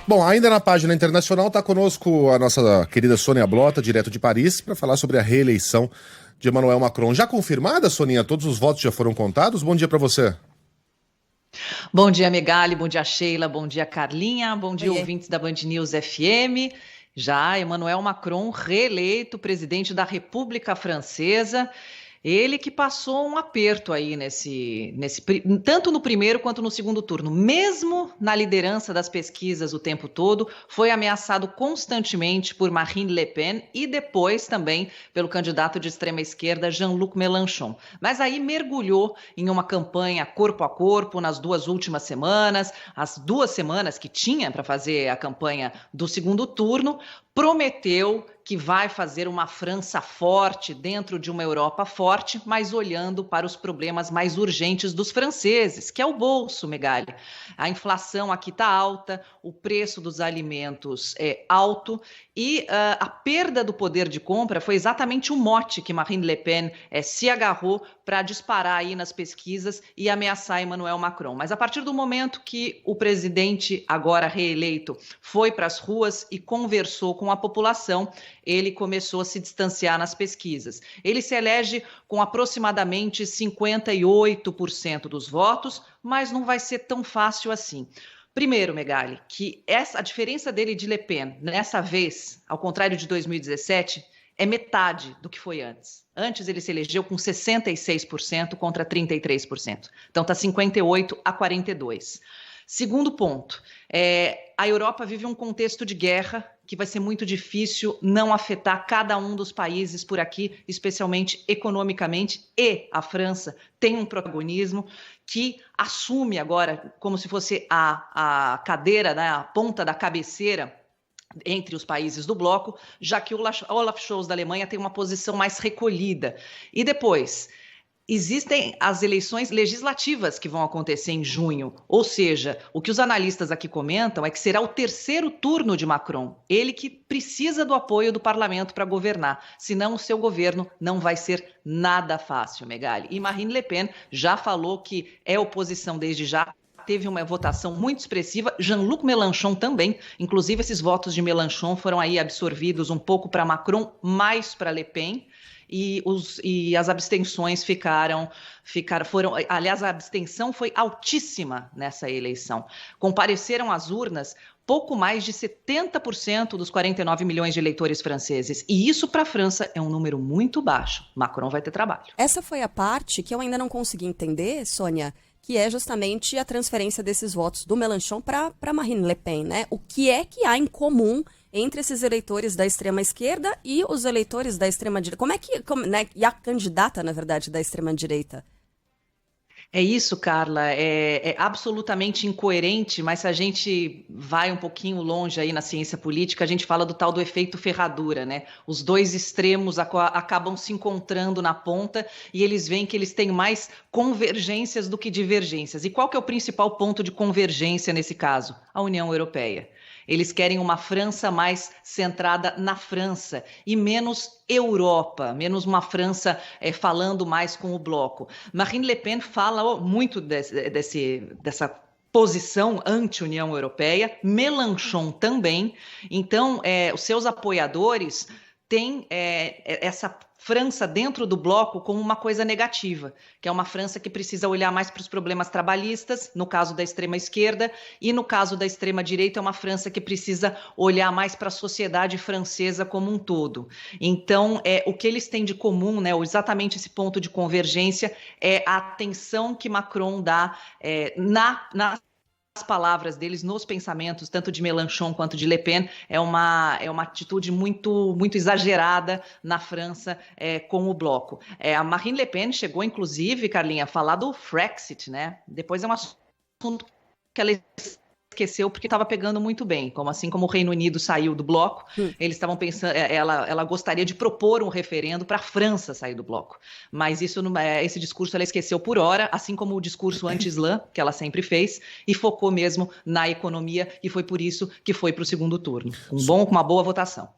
Bom, ainda na página internacional está conosco a nossa querida Sônia Blota, direto de Paris, para falar sobre a reeleição de Emmanuel Macron. Já confirmada, Soninha? Todos os votos já foram contados? Bom dia para você. Bom dia, Megali, bom dia, Sheila, bom dia, Carlinha, bom dia, Oiê. ouvintes da Band News FM. Já Emmanuel Macron, reeleito presidente da República Francesa. Ele que passou um aperto aí tanto no primeiro quanto no segundo turno. Mesmo na liderança das pesquisas o tempo todo, foi ameaçado constantemente por Marine Le Pen e depois também pelo candidato de extrema esquerda Jean-Luc Mélenchon. Mas aí mergulhou em uma campanha corpo a corpo nas duas últimas semanas, as 2 semanas que tinha para fazer a campanha do segundo turno, prometeu que vai fazer uma França forte dentro de uma Europa forte, mas olhando para os problemas mais urgentes dos franceses, que é o bolso, Megali. A inflação aqui está alta, o preço dos alimentos é alto e a perda do poder de compra foi exatamente o mote que Marine Le Pen se agarrou para disparar aí nas pesquisas e ameaçar Emmanuel Macron. Mas a partir do momento que o presidente, agora reeleito, foi para as ruas e conversou com a população, ele começou a se distanciar nas pesquisas. Ele se elege com aproximadamente 58% dos votos, mas não vai ser tão fácil assim. Primeiro, Megali, que a diferença dele de Le Pen, nessa vez, ao contrário de 2017, é metade do que foi antes. Antes ele se elegeu com 66% contra 33%. Então está 58-42. Segundo ponto, a Europa vive um contexto de guerra que vai ser muito difícil não afetar cada um dos países por aqui, especialmente economicamente, e a França tem um protagonismo que assume agora como se fosse a cadeira, né, a ponta da cabeceira entre os países do bloco, já que o Olaf Scholz da Alemanha tem uma posição mais recolhida. E depois, existem as eleições legislativas que vão acontecer em junho, ou seja, o que os analistas aqui comentam é que será o 3º turno de Macron, ele que precisa do apoio do parlamento para governar, senão o seu governo não vai ser nada fácil, Megali. E Marine Le Pen já falou que é oposição desde já, teve uma votação muito expressiva, Jean-Luc Mélenchon também, inclusive esses votos de Mélenchon foram aí absorvidos um pouco para Macron, mais para Le Pen, e as abstenções aliás, a abstenção foi altíssima nessa eleição. Compareceram às urnas pouco mais de 70% dos 49 milhões de eleitores franceses. E isso para a França é um número muito baixo. Macron vai ter trabalho. Essa foi a parte que eu ainda não consegui entender, Sônia, que é justamente a transferência desses votos do Mélenchon para Marine Le Pen, né? O que é que há em comum entre esses eleitores da extrema-esquerda e os eleitores da extrema-direita? Né? E a candidata, na verdade, da extrema-direita? É isso, Carla, é absolutamente incoerente, mas se a gente vai um pouquinho longe aí na ciência política, a gente fala do tal do efeito ferradura, né? Os dois extremos acabam se encontrando na ponta e eles veem que eles têm mais convergências do que divergências. E qual que é o principal ponto de convergência nesse caso? A União Europeia. Eles querem uma França mais centrada na França e menos Europa, menos uma França falando mais com o bloco. Marine Le Pen fala muito dessa posição anti-União Europeia, Mélenchon também. Então, os seus apoiadores têm essa França dentro do bloco como uma coisa negativa, que é uma França que precisa olhar mais para os problemas trabalhistas, no caso da extrema-esquerda, e no caso da extrema-direita é uma França que precisa olhar mais para a sociedade francesa como um todo. Então, o que eles têm de comum, né, exatamente esse ponto de convergência, é a atenção que Macron dá nas palavras deles, nos pensamentos, tanto de Mélenchon quanto de Le Pen, é uma atitude muito, muito exagerada na França com o bloco. A Marine Le Pen chegou, inclusive, Carlinha, a falar do Frexit, né? Depois é um assunto que ela esqueceu porque estava pegando muito bem, assim como o Reino Unido saiu do bloco, eles estavam pensando, ela gostaria de propor um referendo para a França sair do bloco, mas esse discurso ela esqueceu por hora, assim como o discurso anti-Islã, que ela sempre fez, e focou mesmo na economia, e foi por isso que foi para o segundo turno, com uma boa votação.